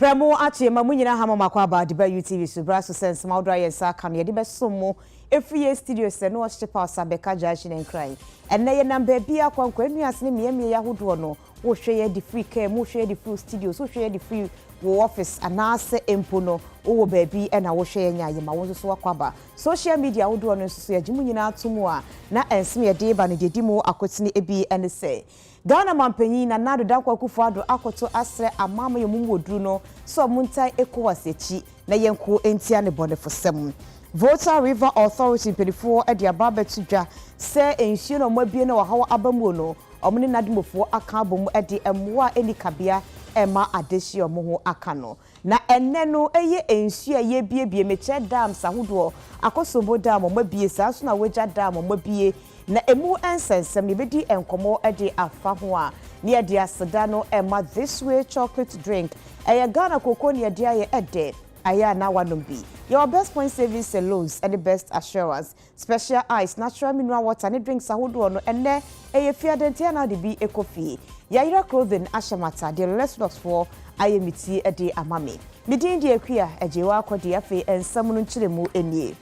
Premo achi mamunyina hama makwaba diba UTV subra so sense maudra yensa kan ye dibe somo efie studio se no hyepa osabeka judge and cry enne ye number bia kwankwa nuase ne miye ya hodo no wo hwe ye di free care mo hwe ye di free studio so hwe ye di free wo office anase empo no wo baabi e na wo hwe ye nyaye ma wo so wakwaba social media hodo no so ye gimunyina atomu a na ensem ye de ba no dedi mu akotini ebi ene se Ghana mampanyi na nado dankwa kufuado akoto asre amama ye mumwodru no so muntai ECOWAS echi na yenko entia ne bone fosem. Volta River Authority pedifo e dia babetudwa se enhie no mabie na wahawa abamu no omne nadimofo aka abomu e de emwa enikabea ema adeshi omo aka no na enne no eye enhie ye biebie meche dam sahodo Akosombo dam mabie sa so na weja dam mabie na emu ensensem ne bedi enkomo ede afa ho a ne ede aseda no ema this way chocolate drink eye Ghana koko ne ede aye ede aya na wanom bi your best point savings and loans and the best assurance special ice natural mineral water ne drinks ahodo no enne eye fiadentia na de bi ekofi yaira clothing ashamata the less for ayemiti ede amame midin de akua ejewa akodi afi ensam no nchiremu enie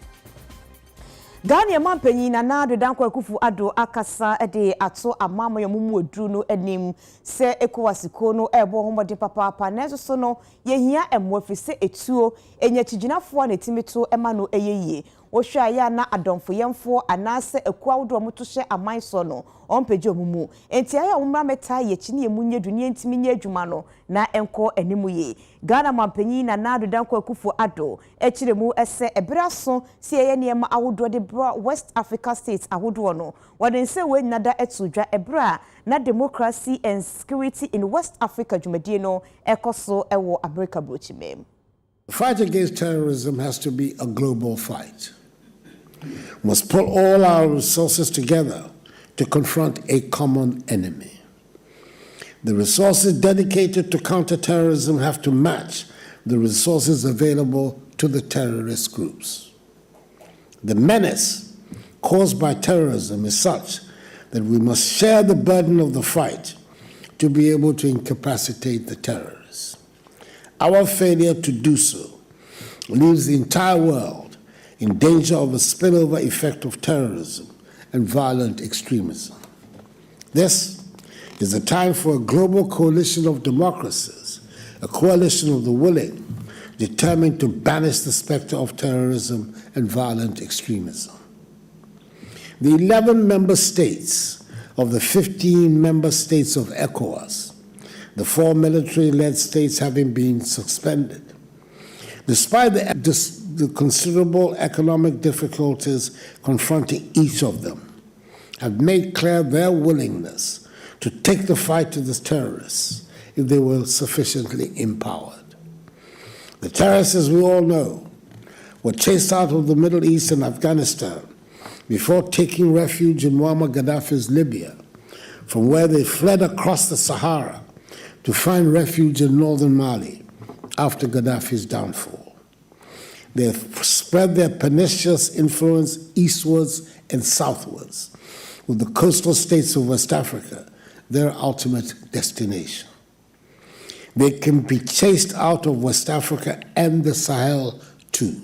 Ghana mampanyi na nado dankwa akufu ado akasa ede ato amama yomumu odru no anim se ECOWAS ko no ebo homode papa na so no yehia emwafise etuo enyachiginafo na timito ema no eyeye wohwa ya na adomfo yemfo anase akua wodo moto hye aman so no ompeje omumu enti aya omra meta ye chine emunye duni entimi nye adwuma no na enko animu ye Ghana mampanyi na nado dankwa akufu ado echiremu ese ebraso si eye niema awodo de West Africa states ahodo no wade nse we nada etudwa ebra na democracy and security in West Africa dwumadie no ekoso ewo America brochimem. The fight against terrorism has to be a global fight. We must pull all our resources together to confront a common enemy. The resources dedicated to counterterrorism have to match the resources available to the terrorist groups. The menace caused by terrorism is such that we must share the burden of the fight to be able to incapacitate the terrorists. Our failure to do so leaves the entire world in danger of a spillover effect of terrorism and violent extremism. This is a time for a global coalition of democracies, a coalition of the willing, determined to banish the specter of terrorism and violent extremism. The 11 member states of the 15 member states of ECOWAS, the 4 military-led states having been suspended, despite the considerable economic difficulties confronting each of them, have made clear their willingness to take the fight to the terrorists if they were sufficiently empowered. The terrorists, as we all know, were chased out of the Middle East and Afghanistan before taking refuge in Muammar Gaddafi's Libya, from where they fled across the Sahara to find refuge in northern Mali after Gaddafi's downfall. They have spread their pernicious influence eastwards and southwards, with the coastal states of West Africa their ultimate destination. They can be chased out of West Africa and the Sahel too.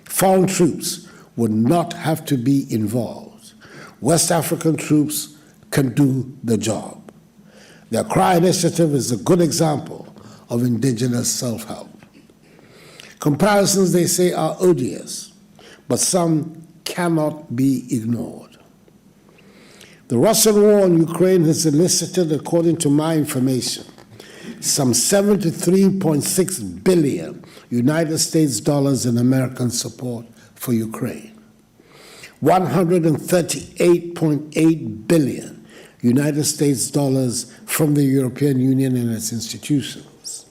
Foreign troops would not have to be involved. West African troops can do the job. The Accra Initiative is a good example of indigenous self-help. Comparisons, they say, are odious, but some cannot be ignored. The Russian war on Ukraine has elicited, according to my information, some $73.6 billion United States dollars in American support for Ukraine, $138.8 billion United States dollars from the European Union and its institutions,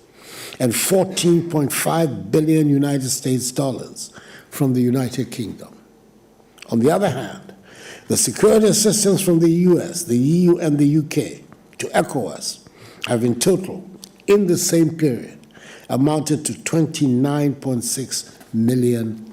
and $14.5 billion United States dollars from the United Kingdom. On the other hand, the security assistance from the US, the EU, and the UK to ECOWAS have in total, in the same period, amounted to $29.6 million.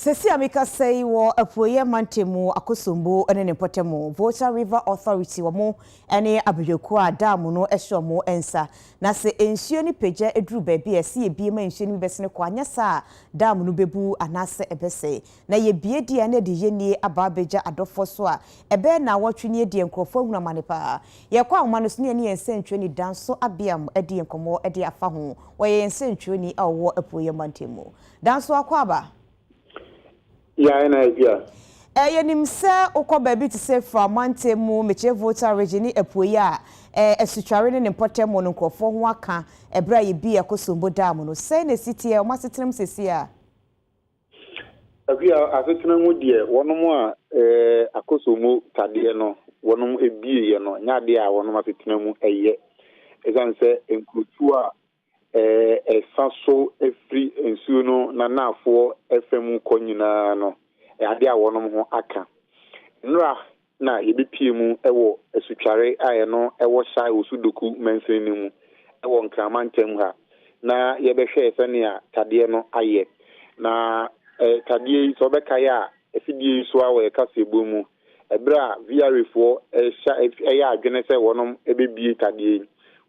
Sesi amika say wo apoye mantemu Akosombo ene ne potemu Volta River Authority wamo ene abedwoku adamu no ehwomo ensa na se ensuo ni peja eduru baabi ese ebie ma ensuo ni besene kwa anya sa dam no bebu anase ebese na ye bie dia na de yenie aba beja adofo so a ebe na wotwe ne die nkrofo hunu amanepa ye kwa ahoma no so ne ensentwe ni danso abiam edi enkomo edi afa ho wo ye ensentwe ni awo apoye mantemu danso akwaba ya na idea yenim se ukọ baabi to say from mantemu meche Volta region apoye a esutware ne potemo no nkrofo ho aka ebra ye bi Akosombo dam no say na city e o masetrem sesi a abia asetrem wo de wonom a Akosombo tade no wonom ebie ye no nya de a wonom asetrem eye esan se enkrutu a esaso efri ensuo no na nafo efemu konyina no ade a wonom ho aka nra na yebepie mu ewo esutware aye no ewo shy osudoku menseni mu ewo nkramantem ha na yebehwe esene a tade no aye na tade so bekaye a efidie so awe kasebo mu ebra VRFo eya adwene se wonom ebebie tade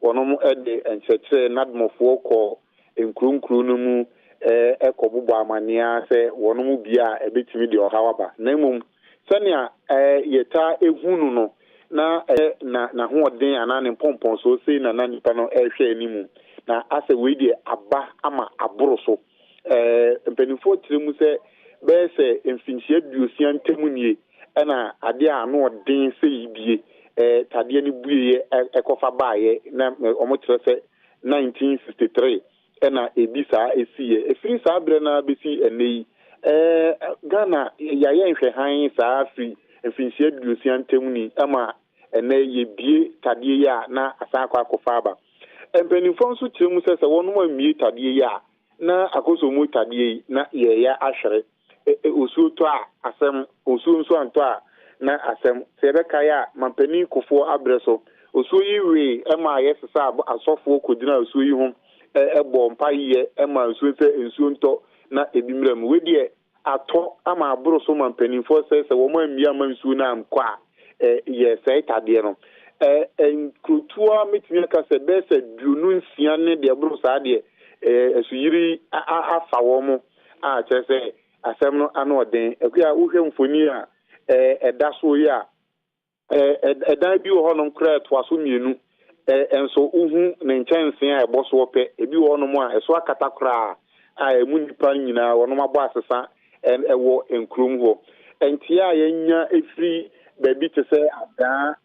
wonom ede encheche nadmofo ko enkrunkru no mu ekobubo amania se wonom bia ebetimi de ohawaba na mum sania yeta ehunu no na hoden anane pompon so sei na nipa no ehwe animu na ase we de aba ama aboro so mpenifo tiremu se be se mfinchie duosia ntemu nie na ade a no den sei bie tade ni buye ekofa baaye na omotre se 1963 na ebisa esiye efiri sa abre na besi enei Ghana yaye nhwe han sa afri mfinchie duosia ntemu ni ama ene ye bie tade ya na asakwa akofa aba mpenifo nso tiremu se wonum amie tade ya na Akosombo tade na ye ya ahwere osuo to a asem osuo nso anto a na asem sebekaya mampani kofo abreso osuo yiwe ema yesesa asofo kodina osuo yi ho ebo mpaye ema osuo se ensuo nto na ebimrem wedie ato ama abroso mampani fo se wo ma mia ma nsuo na amkwa ye se tade no enkrutua mitimi ka se be se duonu nsia ne de abroso ade esuyiri afa wo mo a chese asem no anoden akua uhwe mfoni a edaso ya edan bi wo honom kra to aso mienu enso uhu ne nchanse a eboso ope ebi wo honom a eso akata kra a emu nipa nyina wonom abo asesa ewo enkrum ho entia yenya efri baby te se ada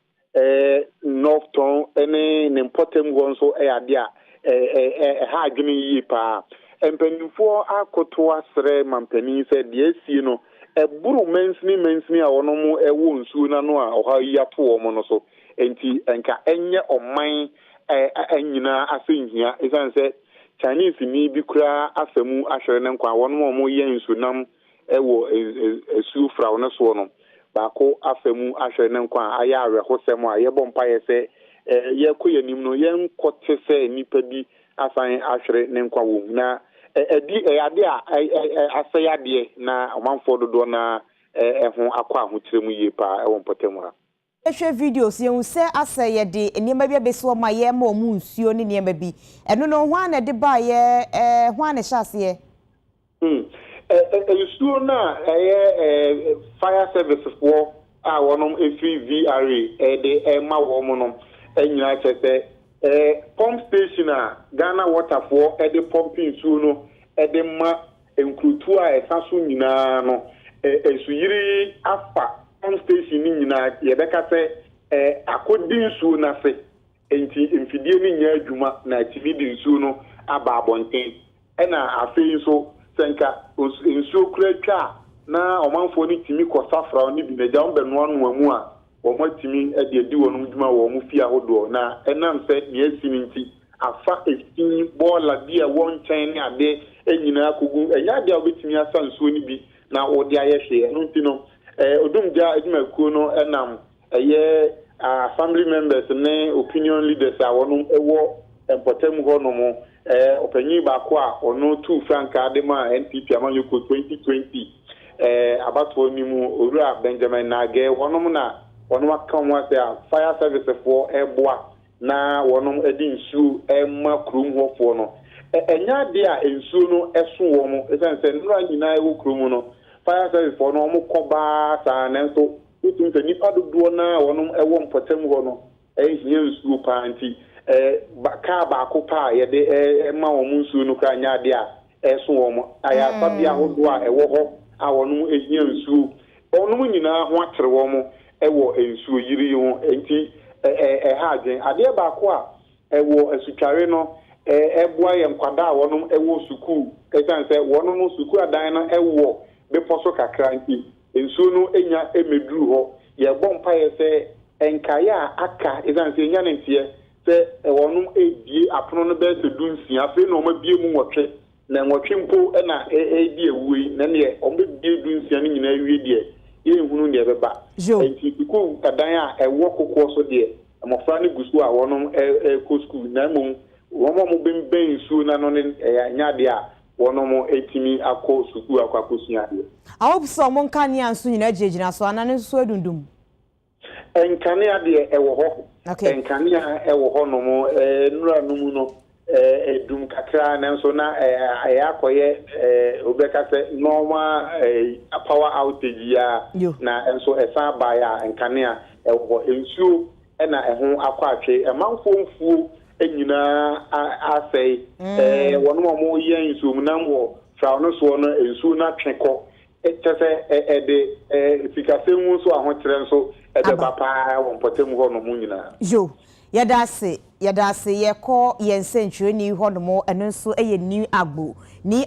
north town ene ne potem go nso ade a ha adwene yi pa empanifo akoto asre mampani se de asie no eburu mensini a wonom ewo nsuo na no a oha yato wo mo no so enti enka enye oman anyina asenhia esan se Chinese ni bi kura afemu ahwere ne nkwa wonom mo ye nsunam ewo esu fra wo so no baako afemu ahwere ne nkwa aya awe hosem a ye bompa ye se ye koyanim no ye nkote se nipa bi asan ahwere ne nkwa wo na ade a asayade na omanfo dodo na ho akwa ahotiremu yie pa ewon potemu ha ehwe videos ye unse asayade niema bia beso ma ye ma omu nsuo ne niema bi eno no ho ana de ba ye ho ana hyase nsuo na fire services for a wonom efri VRA de ma wo mo no anyina chese pump station a Ghana water for the pumping nsuo no ede ma enkrutu a esaso nyina no esuyiri afa pump station ni nyina yebeka se akodi nsuo na se enti mfidie ni nya adwuma na activity nsuo no aba abonten na afei nso senka nsuo kura twa na omanfo ni timi kosafra ni bi na ja ombenu anu amu a omo timi ede di wonu dwuma wo mu fia hodo na enam se ne asininti afa efin bola bia won chen ni ade enyina akogu enya ade obetimi asa nsuo ni bi na odi ayehwe eno ntino odumja edwumakuo no enam family members ne opinion leaders a wonu ewo empotem ho no mo opanyi ba ko a ono 2 franka de ma NPP amanyoko 2020 abato nimu owura Benjamin Nage wonom na wonom akam wa say fire service for eboa na wonom edi nsu ma krum hofo no enya de a nsu no eso wo mo esense nura nyina ewo krum no fire service for no mo koba sa na nso utum se nipa dodo na wonom ewo mpotem ho no ehia nsu pa anti ka ba ko pa ye de ma wo nsu no kra nya de a eso wo mo aya pa bia hodo a ewo ho a wonom ehia nsu wonom nyina ho atere wo mo ewo nsu yiri ho enti hagen ade ba ko a ewo asutware no eboa ye nkwada a wonom ewo suku esanse wonom suku adan na ewo be poso kakra nti nsu no enya emeduru ho ye bompa ye se enkaya aka esanse enya ne ntie se wonom edie apono no be se dunsia afi no ma bie mu nwotwe na nwotwe mpo na edi ewui na ne ombe bie dunsia ni nyina wie die ye hunu ne beba enti suku adan a ewo kokko so de amofra ne gusu a wonom ko school na mum womo mo bemben nsu na no ne anya de a wonom etimi akọ suku akosua de awo so mo nkane anso nyina jejina so anane so adundum enkane ade ewo ho enkane a ewo ho no mo nura no mu no edum kakra na nso na ayakoye obeka se normal power outage ya na nso esa ba ya enkane a ewo ensuo na eho akwatwe emanfomfuo enyina asai wono mo yen nsuo munam wo fra no so no nsuo na tweko etese de fikasemu so ahokyere nso ebe bapa wo mpotem ho no mu nyina yo yadase yeko yensentwe ni ho no mo eno nso eye ni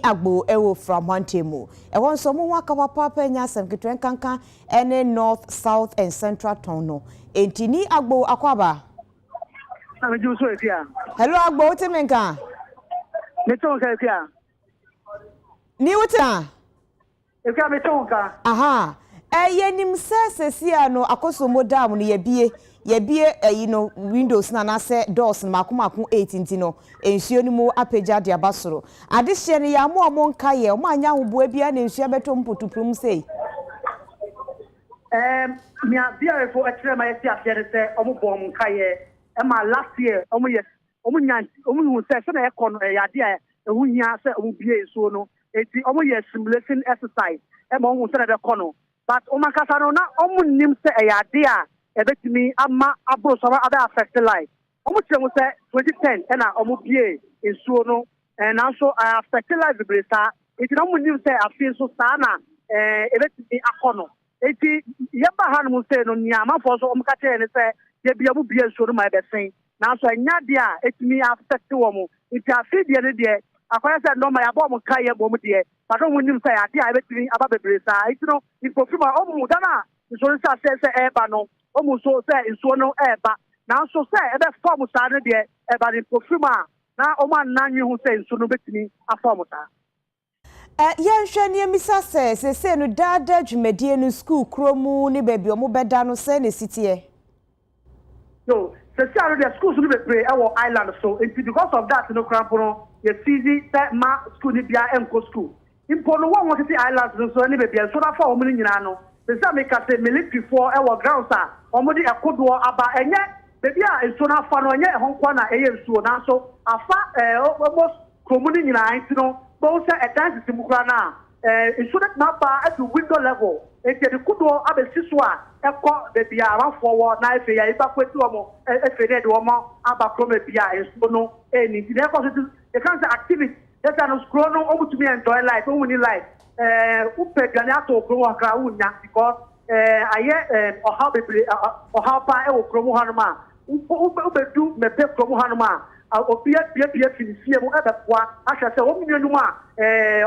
agbo ewo from Montemu won so mo waka papa nya asem ketwen kankan ene north south and central town no enti ni agbo akwaba hello agbo utemenka metonka efia ni uta efia metonka aha yenim sesesi no Akosombo dam no yebie windows na say doors na makomakon 18 no ensuo ni mu apeja de abasoro ade hye ne ya mo nka ye mo anya hoboa bia na ensuo beto mpotuprum sei mia bia fo akyere ma yesi afere se omo bom nka ye ma last year omo hu se na ekono yade a ehu hia se omo bie ensuo no eti omo ye simulation exercise ma omo se na de kono but o makasa no na omo nim se yade a ebetimi ama abro so aba affect life omo kyerem se 2010 na omo bie ensuo no na so affect life bresa eti na omo nim se afin so sa na ebetimi akono eti yeba hanum se no nyama fo so omo ka kyerem ne se ye bia mu bie ensuo no ma ebesen na so anya de a etimi affect wo mo eti afidie ne de akwaya se no ma ya bo mo ka ye bo mo de pado mo nim se ya de a ebetimi aba bebresa eti no ifofima omo dana so sa se eba no omo so se nsuo no eba na so se ebe form sa ne de eba ni profuma na omo ananwe hu se nsuo no betimi afom ta yenhwe ne misa se no dada dwumadie no school kromu ni baby omo beda no se ne sitie so se sia no the schools no be pray e wo island so because of that no crampo no ye fizi se ma school ni bia enko school impo no won won island so ni baby so na fa omo ni nyina no se sa me ka se military for e wo grounds a omo di ekodo aba enye baby a enso na fa no enye honkwa na eye nsuo na so afa almost komuni nyina anti no bo se dance simukra na enso na ba at the window level ete de kudo abesiso a ekọ baby a ranfo wo na efe ya iba kweti omo efe de omo aba kroma bia enso no eni di na ekọ so the cancer activity that no scroll no omo to me enjoy life omo ni life upe gani ato okromo akra unya because aye oha bebre oha pa e okromo hanuma ubedu mepe okromo hanuma opia pia finifie mu ebepoa ahwe se o minenu a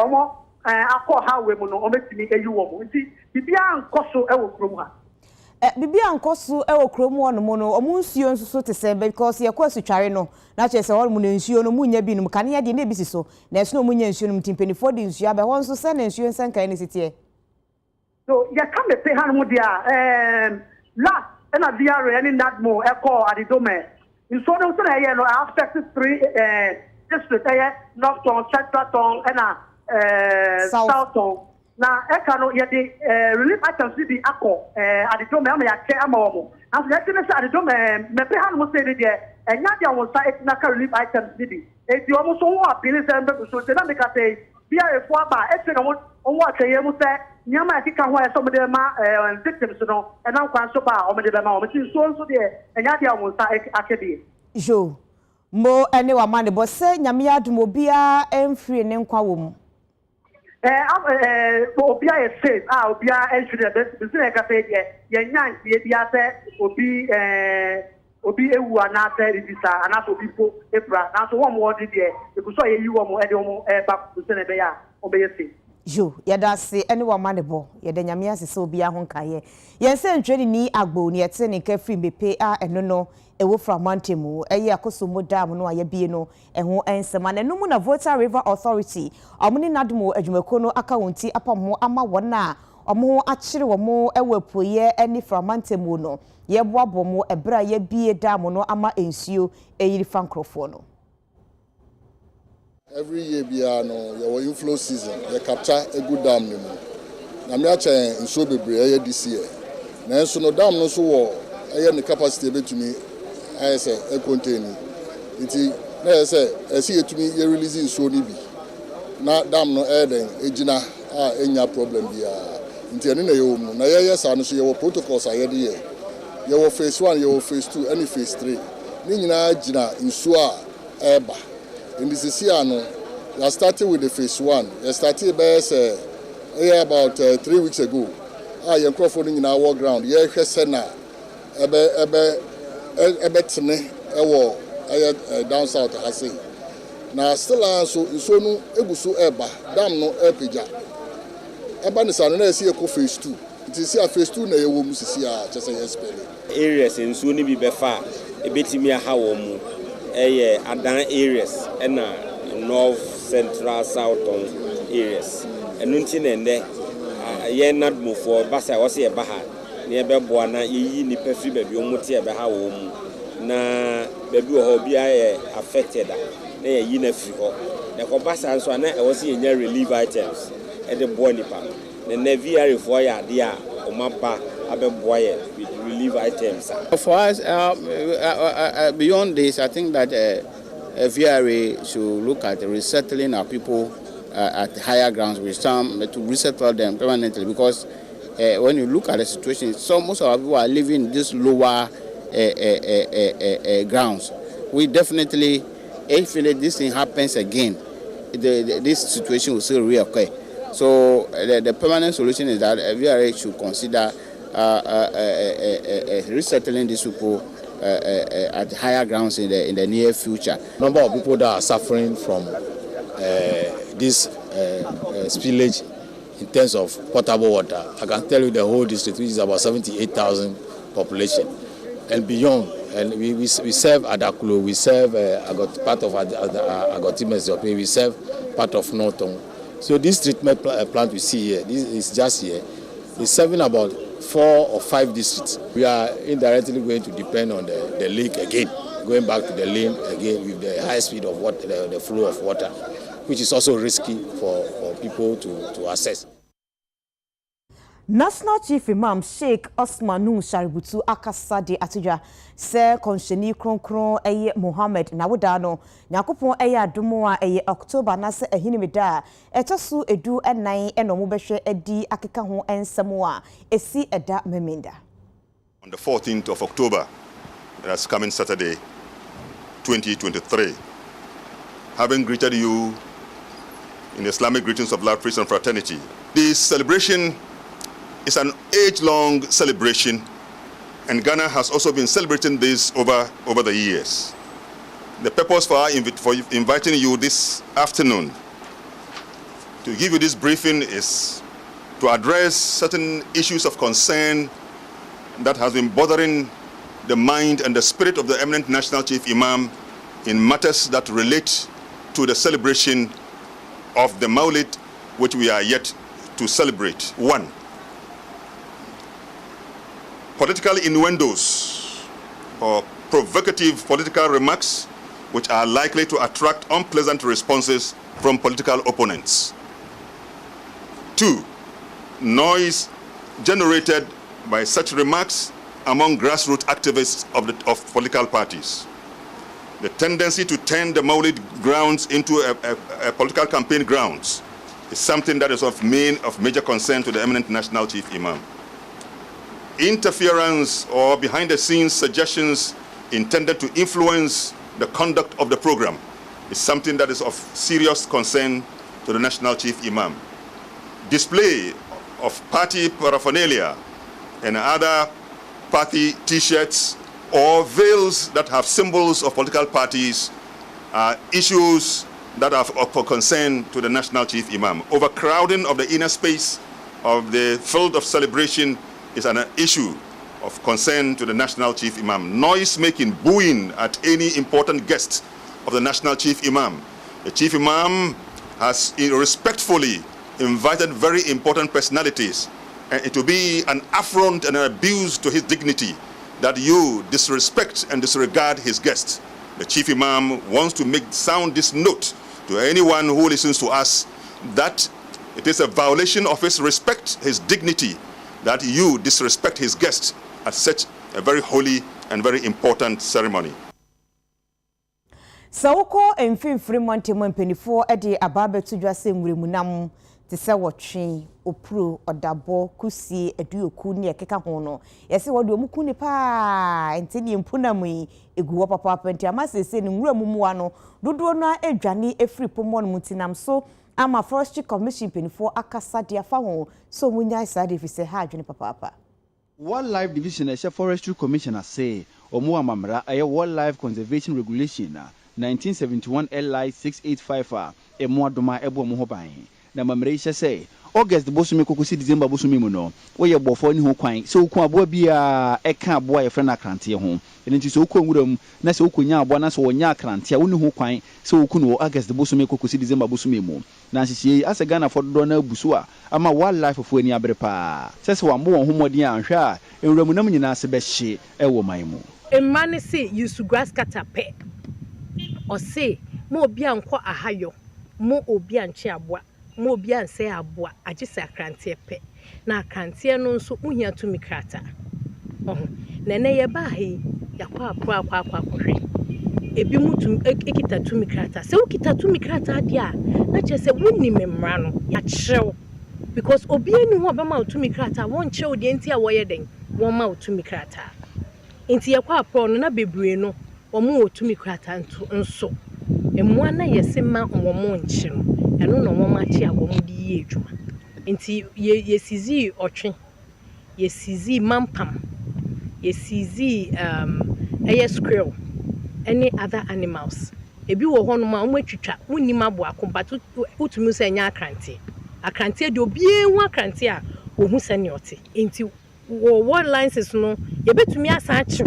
omo akọ ha we mu no ometimi eyi wo mu nti bibia nkoso e okromo ha bibia nkoso e okromo ono mu no omu nsuo nsuso te se because ye kwasu tware no na che se ho mu nsuo no munya bi no kane ye de na ebisi so na eso no munya nsuo no mtimpenifo de nsuo abe ho nso se na nsuo nsankan ne sitie so ya ka me pe han mu dia last na VR any nadmo e call adidome nsuo no so na ye no after 3 district north town central town and south town na eka no ye de relief items bi akọ adedom me ya che ama wo na so ye tene se adedom me pe han mo se de enya dia won sa etina ka relief items bi eti o mo so wo apili se mbe so te na me ka say bia efo aba efe na won wa teye mu se nyama akika ho ya so mo de ma victims no e na kwan so ba o mo de be ma o mo ti so de enya dia won sa akedi jo mo ene wa ma ne bo se nyame ya dum obia emfiri ne nkwa wo mu obia is safe obia ensure the business ka say ye nyan ye bia say obi ewu ana say revisa ana so people epra na so wo de there because ye yi wo mo e de wo ba business be ya obe ye safe jo ya da se ene wa ma ne bo ye de nyame asese obia ho nkaye ye se ntwedi ni agbo ni ete ne ka free mepe eno no ewo from Mantemu eye Akosombo dam no ayebie no eho ensema na numu na Volta River Authority omuni nadumo adwumako no aka wonti apamo ama wona omo akire womo ewapoye eni from Mantemu no ye boabo mo ebra ye bie dam no ama ensuo eyiri fankrofo no. Every year bia no your inflow season you capture a good dam no na me acha ensuo bebre eye this year na enso no dam no so wo eye ne capacity betumi I say a container. It say I see it to me you releasing so ni bi. Na dam no air then ejina enya problem bia. Nti ene na yo mu. Na yes anu so your protocols are here. Your phase 1, your phase 2, any phase 3. Ni nyina jina nsuo a eba. In this is here no. I started with the phase 1. I started by say about 3 weeks ago. Your microphone in our ground. Yeah, hwese na ebetene ewo down south I say na still so no eguso eba dam no epija eba ne sanu na esi eko phase 2 it is here phase 2 na yewo mu sisi a chese yespele areas ensuo ni bi befa ebetimi aha wo mu adan areas na north central south areas enunti na ende ye nadmofo basa wo se eba ha ne beboa na yeyi ni pefri baby omuti ebe ha wo mu na baby wo ho bia affected na yeyi na firi ho na ko basa nso na e wo se yenya relief items e de boa nipa na VR for ya de a o mapa abeboa ye with relief items. For us beyond this I think that VRA should look at resettling our people at higher grounds with some to resettle them permanently because when you look at the situation, most of our people are living in these lower grounds. We definitely, if this thing happens again, this situation will still reoccur. So the permanent solution is that VRA should consider resettling these people at higher grounds in the near future. Number of people that are suffering from this spillage in terms of potable water, I can tell you the whole district, which is about 78,000 population and beyond. And we serve Adakulo, we serve part of Agotimesiope, we serve part of Norton. So this treatment plant we see here, this is just here, is serving about 4 or 5 districts. We are indirectly going to depend on the lake again, going back to the lane again with the high speed of water, the flow of water, which is also risky for people to access. National Chief Imam Sheikh Osmanu Shaributu akasa de atuja se konsheni kronkron eye Muhammad na wodano nyakopon eye adomo a eye October na se ehini meda etosu edu enan eno mo behwe edi akeka ho ensemo a esi eda memenda. On the 14th of October, that's coming Saturday 2023, having greeted you in Islamic greetings of love, peace and fraternity. This celebration is an age-long celebration, and Ghana has also been celebrating this over the years. The purpose for inviting you this afternoon to give you this briefing is to address certain issues of concern that has been bothering the mind and the spirit of the eminent National Chief Imam in matters that relate to the celebration of the Mawlid, which we are yet to celebrate. 1, political innuendos or provocative political remarks which are likely to attract unpleasant responses from political opponents. 2, noise generated by such remarks among grassroots activists of political parties. The tendency to turn the Mawlid grounds into a political campaign grounds is something that is of major concern to the eminent National Chief Imam. Interference or behind-the-scenes suggestions intended to influence the conduct of the program is something that is of serious concern to the National Chief Imam. Display of party paraphernalia and other party T-shirts or veils that have symbols of political parties are issues that are of concern to the National Chief Imam. Overcrowding of the inner space of the field of celebration is an issue of concern to the National Chief Imam. Noise making, booing at any important guest of the National Chief Imam. The Chief Imam has respectfully invited very important personalities, and it will be an affront and an abuse to his dignity that you disrespect and disregard his guests. The Chief Imam wants to sound this note to anyone who listens to us that it is a violation of his respect, his dignity, that you disrespect his guests at such a very holy and very important ceremony. Sawko emfimfiri montemo mpenifo ede ababe tudwa semwremunam te se wotwe opro odabo kusi eduoku ne ekeka ho no yesi wode omuku ne pa entini mpunamu yi eguwo papa penti amasese ne nwuramumu ano dodo no adwane efri pomon mutinam so ama forestry commission mpenifo akasa dia fa ho so munya isa de fise ha adwane papa. Wildlife Division as a forestry commissioner say omo amamra aye wildlife conservation regulation 1971 LI 685 emo adoma ebo mo ho ban na mamre ise say August bosumi kokosi December bosumi mu no wo ye bofo ni ho kwan se okun aboa bia eka aboa ye frena krante ho enti se okun wuram na se okunya aboa na se wonya krante a wo ni ho kwan se okun wo August bosumi kokosi December bosumi mu na hihie ase Ghana fodo na busu a ama wildlife fo ani abere pa se wambo won homodi anhwe a enwuramunam nyina se be hye ewo man mu emane se yusu grass katape o se mo obi anko ahayo mo obi anche aboa mo obi anse aboa agise akrante pe na akrante no nso uhia tumi krata na ne ye ba hi yakwa akwa hwe ebi mutum ekita tumi krata se ukita tumi krata dia na chese wonni memra no ya chew because obi eni ho obema tumi krata won chew de enti a woye den won ma tumi krata enti yakwa apro no na bebre no omo otumi krata nso emwa na yesema omo nchi no eno no mo machi agwo mu di ye adwuma enti yesizi otwe yesizi mampam yesizi squirrel any other animals ebi wo hono ma omo atwitwa wonnim abo akompato utumi se nya akrante de obi enwu akrante a ohu sene ote enti wo licenses no ye betumi asachi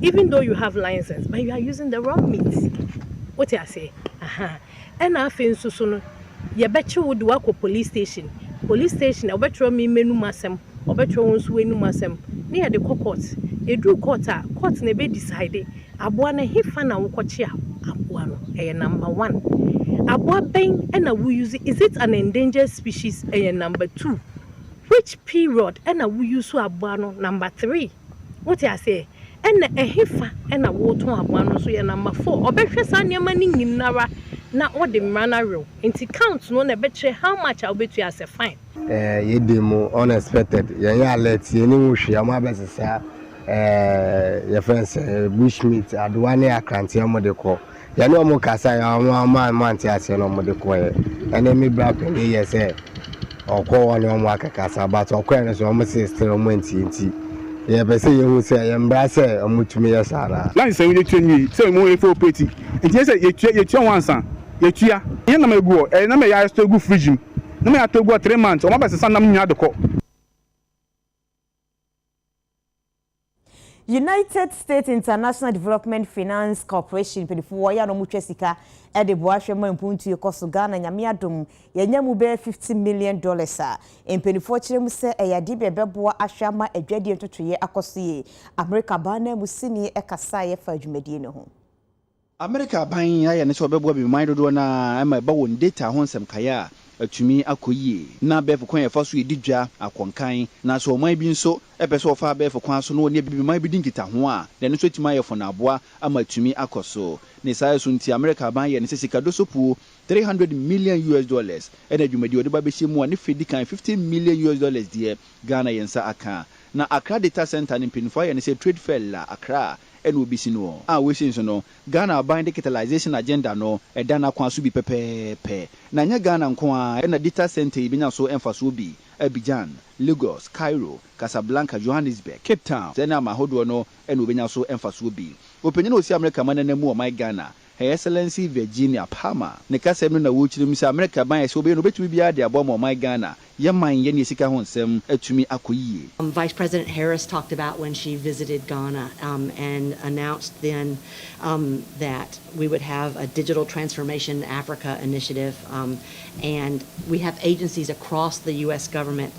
even though you have license but you are using the wrong means what I say and afi nsusu no ye bechi wo de wako police station obetro me menu masem obetro wonsu enu masem ne ye de court e do court na be decide aboa na hefa na wokoche aboa no number 1 aboa ben na we use is it an endangered species number 2 which period na we use aboa no number 3 what I say and hefa na woto aboa no so number 4 obehwe sa niam ni nyinara na all the manner into count no na betre how much I will bet you as a fine ye demo unexpected ye alert ye ni hwe am abesesa your friends bushmeat adwane akrante amode ko ya no mo kasa ya man ti ase no mode ko ye ene mi bra pen ye say okwo woni mo akakasa but okwo ene so mo say still mo nti ye be say ye hu say ye mbra say omutumi ye sara lan say we twenyi say mo e for peti nti say ye tua wansan ye tua ye na maguo na me ya sto gu fridge na me ya to gu 3 months o ma be sesa nam nya de ko. United States International Development Finance Corporation pedifo ya no mutwesika ede boahwe mampuntu yekoso Ghana nyame adom yanyamu be $50 million a empedifo kiremu se eyade bebeboa ahwama adwade ntotoye akosoye America bana musini ekasa ye fa adwumadi ne ho America ban ya ne so beboa bi man dodo na ama ba won data ho nsem kaya atumi akoyie na bɛfo kwan yɛfa so yɛdi dwa akɔnkan na so ɔman bi nso ɛpɛ sɛ ɔfa bɛfo kwan so no wɔne bibi man bi di nkita ho a na ɛno nso atumi ayɛ fo na aboa ama atumi akɔ so ne saa so nti America ban yɛ ne sɛ sika dosopuo $300 million ɛna dwumadi ɔde ba bɛhyɛ mu a ne fedi kan $15 million deɛ Ghana yɛnsa aka na Accra Data Center ne mpinfo ayɛ ne sɛ trade fair la Accra ɛna obi si no a wɔsi nso no Ghana ban digitalization agenda no ɛda na kwan so bi pɛpɛɛpɛ na nya Ghana nko a ɛna data center bi nya so emfaso bi Abidjan, Lagos, Cairo, Casablanca, Johannesburg, Cape Town sɛna amahodoɔ no ɛna obenya so emfaso bi opanyin osi America man na mu o my Ghana Her Excellency Virginia Palmer ne kasɛm no na wɔkyerɛ mu sɛ America ban yɛ sɛ obɛyɛ no betumi bia de abɔ ma my Ghana yɛman yɛ ne sika ho nsɛm atumi akɔyie. Vice President Harris talked about when she visited Ghana and announced then that we would have a digital transformation Africa initiative, and we have agencies across the U.S. government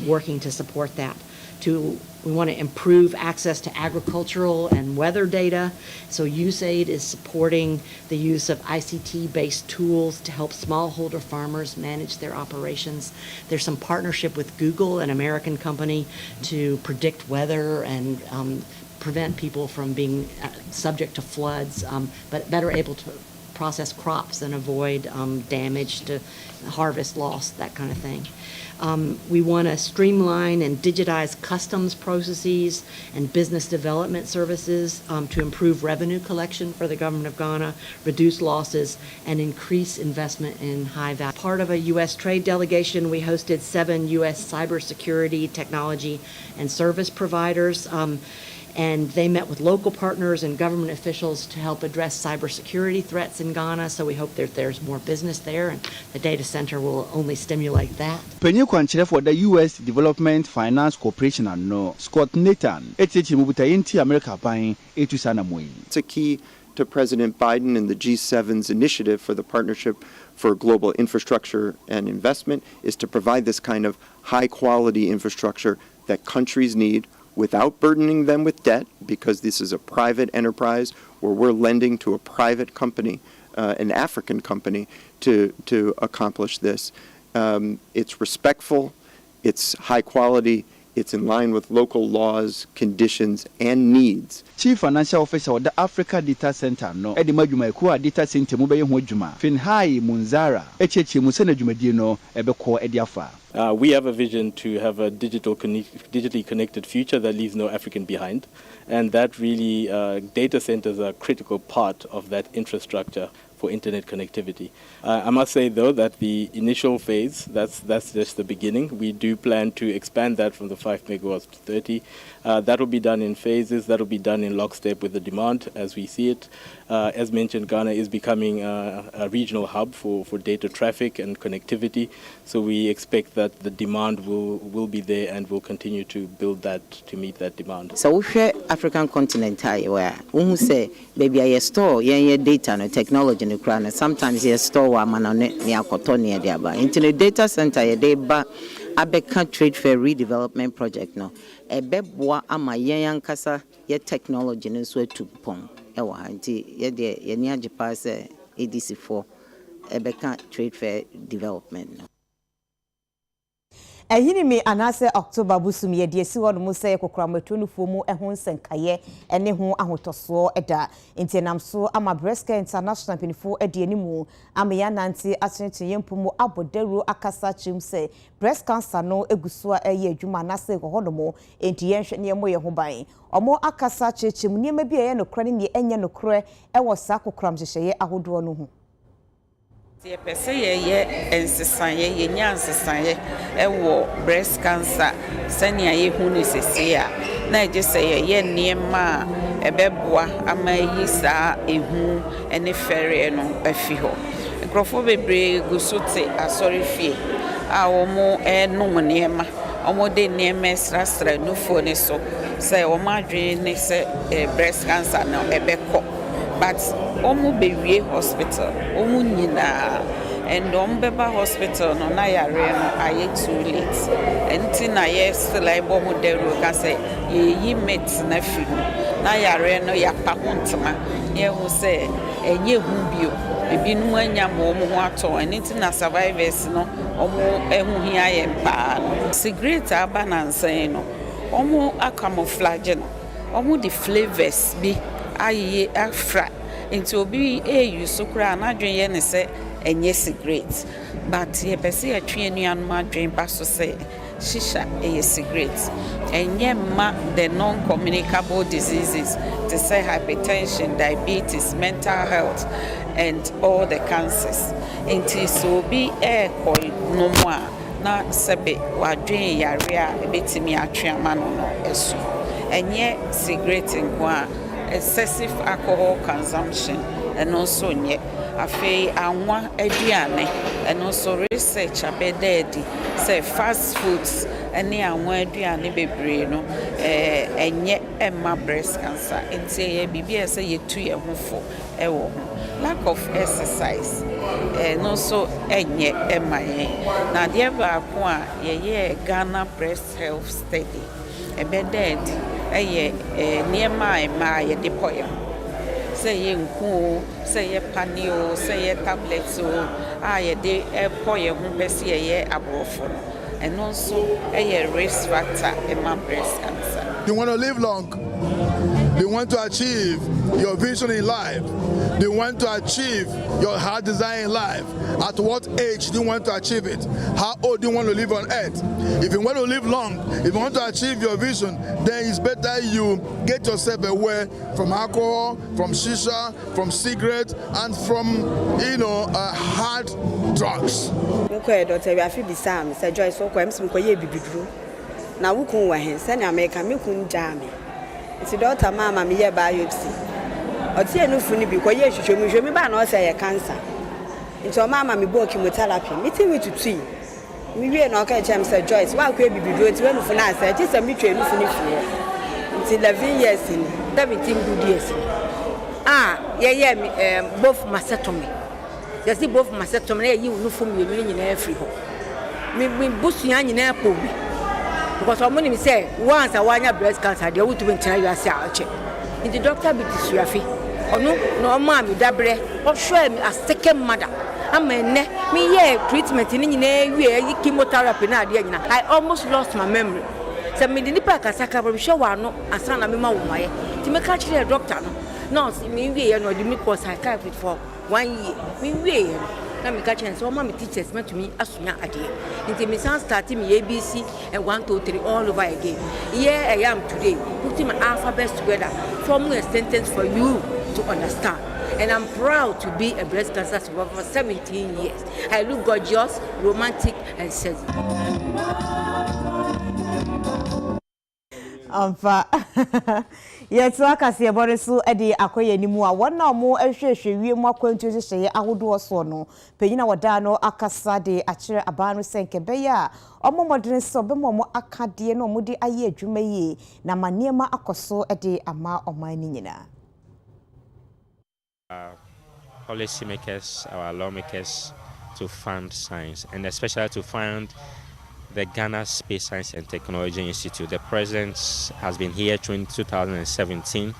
working to support that. We want to improve access to agricultural and weather data. So USAID is supporting the use of ICT-based tools to help smallholder farmers manage their operations. There's some partnership with Google, an American company, to predict weather and prevent people from being subject to floods, but better able to process crops and avoid damage to harvest loss, that kind of thing. We want to streamline and digitize customs processes and business development services to improve revenue collection for the government of Ghana, reduce losses, and increase investment in high value. Part of a U.S. trade delegation, we hosted 7 U.S. cybersecurity, technology, and service providers. And they met with local partners and government officials to help address cybersecurity threats in Ghana. So we hope that there's more business there, and the data center will only stimulate that. Penny Kwanchire for the U.S. Development Finance Corporation and no Scott Nathan. It's America buying It's a key to President Biden and the G7's initiative for the Partnership for Global Infrastructure and Investment is to provide this kind of high-quality infrastructure that countries need without burdening them with debt, because this is a private enterprise where we're lending to a private company, an African company, to accomplish this. It's respectful, it's high quality, it's in line with local laws, conditions, and needs. Chief Financial Officer of the Africa Data Center no Edi Majuma Ekua Data Center mu bɛyɛ ho adwuma Finhai Munzara echeche mu sɛ na dwumadie no ɛbɛkɔ edi afa. We have a vision to have a digitally connected future that leaves no African behind, and that really data centers are a critical part of that infrastructure for internet connectivity. I must say, though, that the initial phase, that's just the beginning. We do plan to expand that from the 5 megawatts to 30. That will be done in phases. That will be done in lockstep with the demand as we see it. As mentioned, Ghana is becoming a regional hub for data traffic and connectivity. So we expect that the demand will be there, and we'll continue to build that to meet that demand. So we share African continent where we say, baby, I store data and technology in Ukraine. Sometimes you store into the data center, they Abeka Trade Fair Redevelopment Project no. Ebeboa ama yen kasa ye technology no so atupon. Ewa nti ye de ye ni ajepa se ADC4 Ebeka Trade Fair Development no. Ehini mi anase October busum ye de si wono mu se kokramatunufo mu ehon senkaye ene ho ahotoso eda ntenamso ama Breska International penifo ede animu ama ya nanti asentu yempumu abodaru akasa chim se breast cancer no eguso a eye adwuma nase hohonomo enti yenhwe ne mo ye ho ban omo akasa chechim niema bi ye no kra ne enye no kra ewo sa kokram hyehye ahodo no ho. The person ye ensisaye ye nyansisaye ewo breast cancer sania ye hunu sesia na je say ye niema ebeboa ama yi saa ehu ene fere no afi ho nkrofo bebre gusote asori fie a omo enum niema omo de niema srasra nufo ne so say omo adwen ne say breast cancer no ebeko. But omu bewie hospital, omu nyina, and ombeba hospital no na yare no aye too late. Enti na ye still ebo mu deru ka say ye yi met na fi na yare no ya pa hontama yɛhu sɛ ɛnyɛ hu bio ebinom anya ma ɔmo ho atɔ ɛno nti na survivors no ɔmo ɛho hia yɛ paa no cigarette aba nansɛn no ɔmo acamouflage no ɔmo de flavors bi ayɛ afra nti obi use koraa n'adwen yɛ ne sɛ ɛnyɛ cigarette but yɛpɛ sɛ yɛtwe anuanom adwen ba so sɛ shisha ɛyɛ cigarette ɛnyɛ ma the non-communicable diseases to say hypertension, diabetes, mental health and all the cancers nti so obi ɛɛkɔ no mu a na sɛbe wadwen yare a ɛbɛtumi atwe ama no no ɛso ɛnyɛ cigarette nko a excessive alcohol consumption and also nye afei anwa aduane and also research abededi say fast foods any anwa aduane bebre no enye emma breast cancer nti ye bibia say yetu ye ho fo ewo lack of exercise and also enye emma ye na de ba ko a ye Ghana breast health study ebededi eye niema ema ye de poye say ye nku say ye panio say ye tablets o ye de poye ho pese ye abrofo and also eye risk factor ema breast cancer. You want to live long, you want to achieve your vision in life, you want to achieve your heart desire in life. At what age do you want to achieve it? How old do you want to live on earth? If you want to live long, if you want to achieve your vision, then it's better you get yourself away from alcohol, from shisha, from cigarette, and from hard drugs. Na wukun wa hen se na America me kun jami nti doctor mama me ye biopsy otie no funi bi ko ye hwehwemi ba na o se ye cancer nti o mama me bo chemotherapy me ti we tutui me wie na o ka chem se Joyce wa kwa bibiduro ti we no funi asa ti se me twa no funi fuo nti 11 years ni 17 good years ye both mastectomy just both mastectomy na yi no fumi me nyina afri ho me busu anya na po bi because someone say once I want breast cancer, they would even tell you as a check. In the doctor be disrafi. Or no mammy dabre, or show me a second mother. I'm a me treatment in chemotherapy. I almost lost my memory. So me the nipa kasaka but show no asana me ma womaye. To make catch the doctor no me we no the me was psychiatrist for 1 year. Me we na me catch and so mama teachers meant to me asunya ade nti me san start me ABC and 1 2 3 all over again. Here I am today putting my alphabets together forming a sentence for you to understand, and I'm proud to be a breast cancer survivor for 17 years. I look gorgeous, romantic and sexy. Yet akasi ebore so edi akoye nimu a wona mo ehwehwe wie mo akwantu hye ahodo so no penyina wada no akasa de akire abanu senke beya omo modern so be mo akade no mo di aye adwuma yi na maniema akoso edi ama oman ni nyina. Policy makers, our lawmakers to fund science, and especially to fund the Ghana Space Science and Technology Institute. The president has been here in 2017,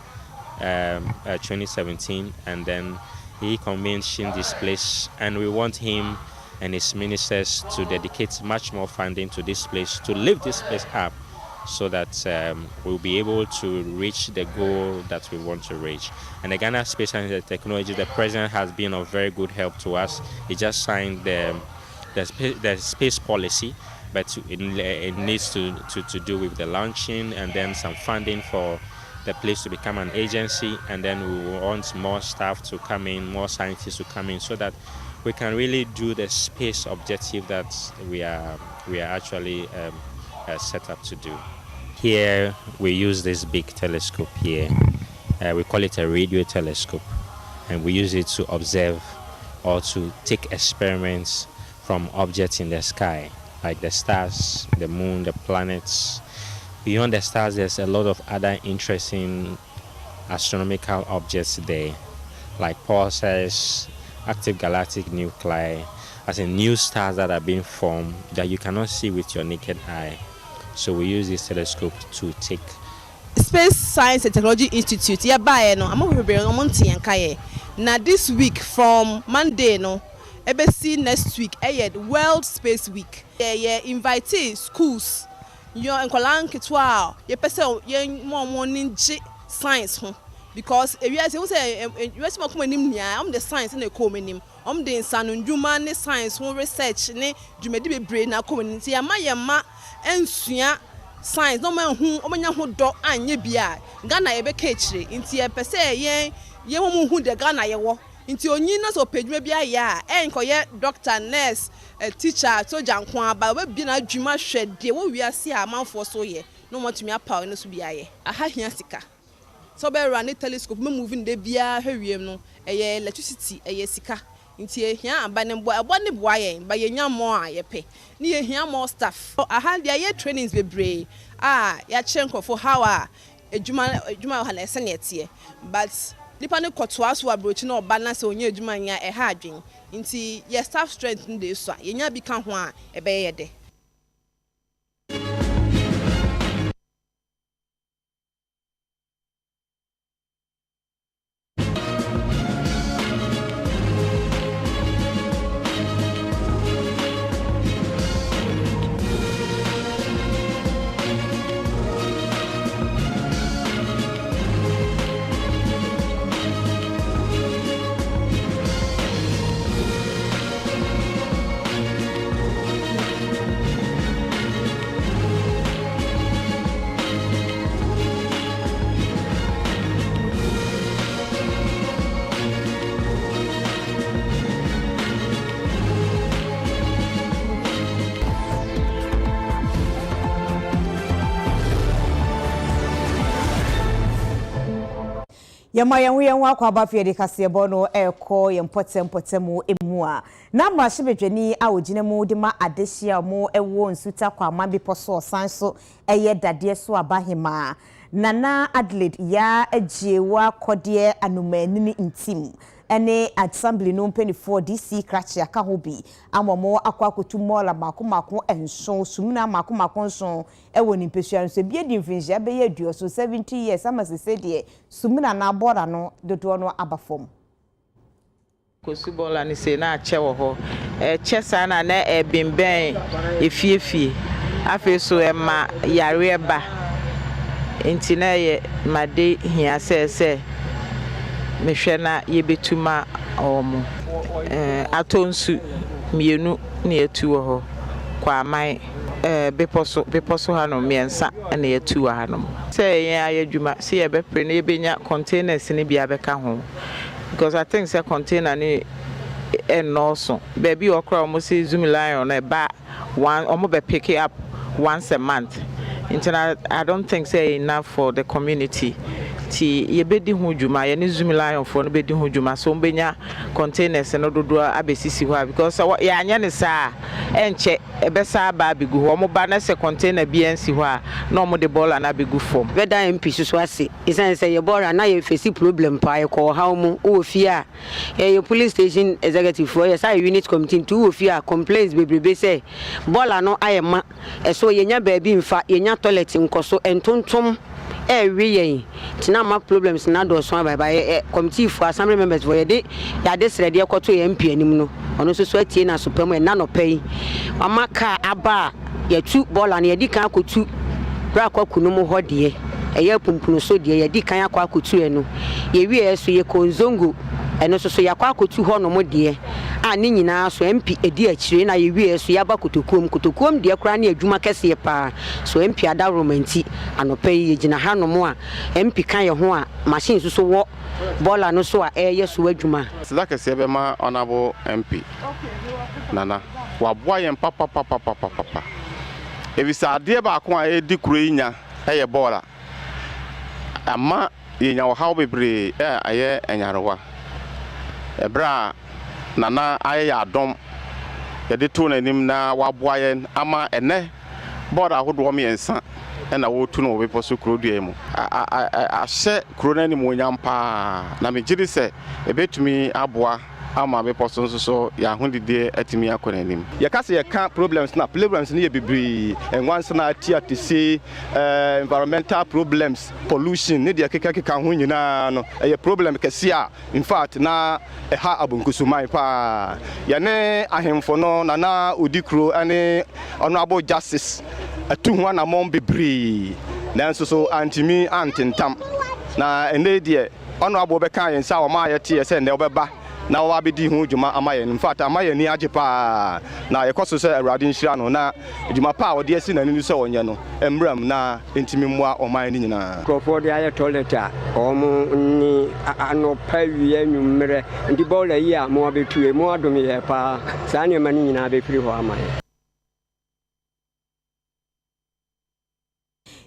and then he commissioned this place, and we want him and his ministers to dedicate much more funding to this place, to lift this place up, so that we'll be able to reach the goal that we want to reach. And the Ghana Space Science and Technology, the president has been of very good help to us. He just signed the space policy, but it needs to do with the launching and then some funding for the place to become an agency, and then we want more staff to come in, more scientists to come in, so that we can really do the space objective that we are actually set up to do. Here we use this big telescope here. We call it a radio telescope, and we use it to observe or to take experiments from objects in the sky, like the stars, the moon, the planets. Beyond the stars, there's a lot of other interesting astronomical objects there, like pulsars, active galactic nuclei, as in new stars that are being formed that you cannot see with your naked eye. So we use this telescope to take Space Science and Technology Institute ya bae no amo bebre no monte yankaye na this week from Monday no ebesi next week World Space Week invite schools yo enkola nketwa ye pese ye mo ninje science ho because we say we say makoma nim nia the science na ekomenim the sanundwuma ne science ho research ne dwumedi bebre na community ya ma ensua science no man hu omanya ho do anye bia Ghana ye be kechire nti e pese ye ho hu de Ghana ye wo nti onyi na so pedwuma bia ya enkoye doctor nurse teacher soja nko aba we bi na dwuma hwede wo wiase amanfo so ye no motumi apa no so bia ye aha hia sika so be run telescope me moving de bia hwewiem no electricity sika nti ehia aba ne boa ye ba ye nya mo a ye pe ni ehia mo staff aha dia ye trainings bebre ya chenko for how ejuma ha na ese na etie but nipa ne kotoa so abrochi na oba na se onye ejuma nya ha adwen nti ye staff strength ndi so ye nya bi ka ho a ebe ye de Yama yanwu akwa bafie de kasebo no eko yempotem emu a na mrahye bedwani a ogine mu de ma adehia mu ewo nsuta kwa mambi poso osanso eye dade so abahema Nana Adelaide ya ajiewa kodie anumanini intim ene assembly no mpenifor DC krachi aka hobi amomo akwa kotu mola mako enso sumuna mako nso ewo ni mpesua so bie di mfinje abeye aduo so 70 years amasese de sumuna na border no dodo no abafom Kosubola ni se na ache wo ho chesa na bimben efiefie afeso ema yare eba enti na ye made hia se mehwe na yebetuma omo atonsu mienu na etu wo ho kwa mai beposo hano miensa na etu wo hano se ye ayadwuma se ye bepre na yebenya containers ni bia beka ho because I think say container ni enoso baby okra almost say zoom lion na ba one almost be pick it up once a month. I don't think say enough for the community. Ti yebedi hu djuma ye ni zoom lion for no bedi hu djuma so mbenya containers no dodo abesisi ho because ya anya ne saa enche ebesa ba begu ho mo ba na se container BNC ho a no mo de ball na begu form weda MP so ase isan say ye ball na ye face problem pa ye ko how mu o fia ye police station executive for ye say unit committee to o fia complaints bebrebe say ball no ayema so ye nya ba bi mfa ye nya toilet nkoso entontom yen tina ma problems na do so bye committee for assembly members for ye ya desrede ekoto MP anim no ono so atie na supreme na no pay amaka aba ya tu bola na ye di kan akotu bra kwakunu mu hode eye pumpunu so de ye di kan akwa akotu enu ye wie so ye konzongo eno so yakwa akotu ho no mo de a ni nyina so MP edi akire na ye wie so yaba kotokuom de kra na adwuma kese pa so MP ada romanti anopa ye gina ha no mo a MP kan ye ho a machine so wo bola no so a eye so adwuma sida kese be ma honorable MP nana waboa ye papa evisa ade ba ko a edi kuro nya eye bola ama ye nya wo hawo bebre aye enyarewa ebra nana aye adom ye de to nanim na waboa ye ama ene board ahodo me ensa na wo tu no we poso krodua mu a hye kro na ni mo nyampa na me giri se ebetumi aboa ama bepɔ so ya ho dide atimi akɔnanim ya ka se ya ka problems na ne ye bibiri enwansa na atia to see environmental problems pollution ne de keka ho nyina no problem kɛse a in fact na ɛha abonkusuman pa ya ne ahemfo no na odikro ane honorable justice atu ho na mom bibiri nanso so antimi antentam na ene de honorable bɛka yɛn sa o ma yɛte sɛ ne obɛba na wa bedi hu djuma amaye in fact amaye ni age pa na ye koso se awrade nhira no na djuma pa wo de asi na ni se wonye no emram na entimi mmoa oman ni nyina croford aye toilet a omo ni ano pa wie nwumre ndi bola yi a mo abetue mo adom ye pa sa ne ma ni nyina be firi ho amaye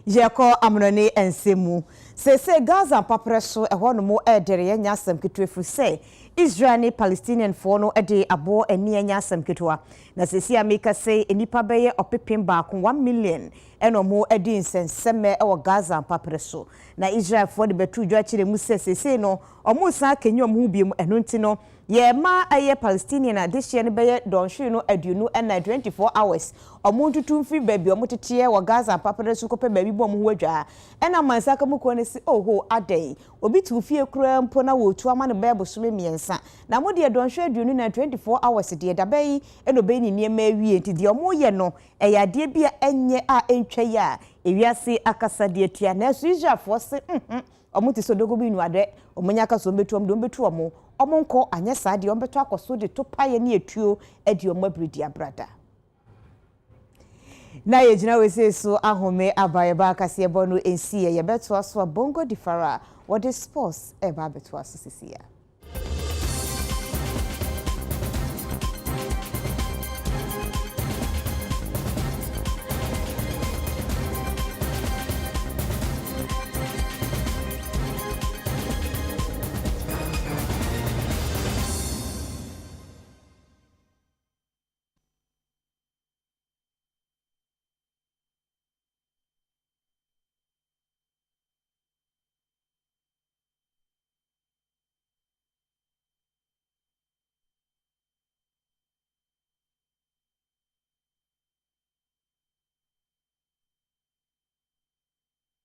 Jeko amnoni ensemu se Gaza papreso ehwo no mo edere ye nyasem ketwefu se Israel ni Palestinian for no ede abo eni nyasem ketwa na sesi America say enipa beye opepem ba 1 million eno mo edi nsenseme ewo Gaza papreso na Israel for de betu dwa kire mu sesi no omo sa kenyo mo biem eno nti no ye ma aye Palestinian adehye ne beye donhwe no aduonu na 24 hours omo tutu mfi baby omo tete wo Gaza papreso kope baby bom ho adwa ena mansaka mu ko ne si oho adai obi tu fie kura mpo na wo tu ama ne bebo so miensa na mo de donhwe aduonu na 24 hours de dabai eno be ni niema awie nti de omo ye no eyade bia enye a entwa ya ewiase akasa de atua na so Israel for se omo ti so dogo bi nu ade omo nya akaso betu omo do betu omo nko anya sa de omo betu akoso de to paye ne etuo ade omo abridi abrada na ye jina we se so ahome abaye ba akase ebo no ensi ye betu aso bongo difara what is sports e ba betu aso sisia